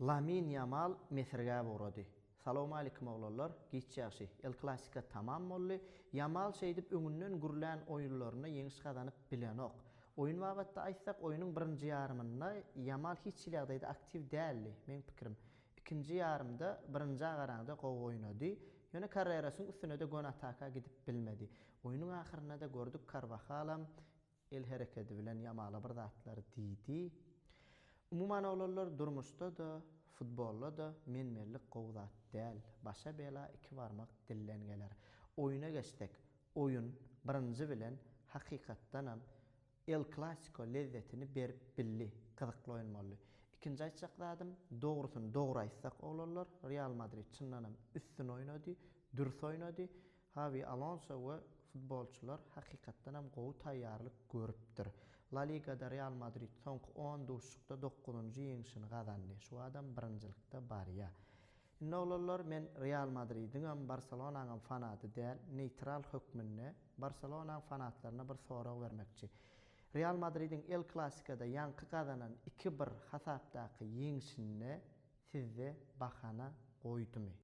Lamin Yamal Mesirga borady. Salamu alaykum oglanlar. Geçýäşi El Clasico tamam boldy. Yamal şeýdip öňünden gürlän oýunlaryna ýeňiş gazanyp bilenok. Oýun wagtynda aýtsak oýunyň birinji ýarymynda Yamal hiç ýagdaýda aktiv däldi. Men pikirim. İkinji ýarymda birinji garanda gowy oýnady. Ýöne karrierasynyň üstüne de gon ataka gidip bilmedi. Oýunyň ahyrynda da gördük Carvajalam el hereketi bilen Yamala bir zatlary diýdi. Umuman oglanlar durmuşda da, futbolda da menmerlik gowzat däl. Başa bela iki barmak dillen geler. Oýuna geçsek, oýun birinji bilen hakykatdanam El Clasico lezzetini berip billi, gyzykly oýun boldy. İkinji aýtjakladym, dogrusyny dogry aýtsak oglanlar, Real Madrid çyndanam üstün oýnady, dürs oýnady. Xavi Alonso we futbolçular hakykatdanam gowy taýýarlyk görüpdir. La Ligada Real Madrid soňky 10 duşlukda 9-njy ýeňişini gazandy. Şu adam birinjilikde barýa. Indi oglanlar, men Real Madridiň hem Barcelonanyň fanaty däl, neutral hökmünde Barcelonanyň fanatlaryna bir sorak bermekçi. Real Madridiň El Clasico'da ýanky gazanan 2-1 hasapdaky ýeňişine sizde bahana goýdumy?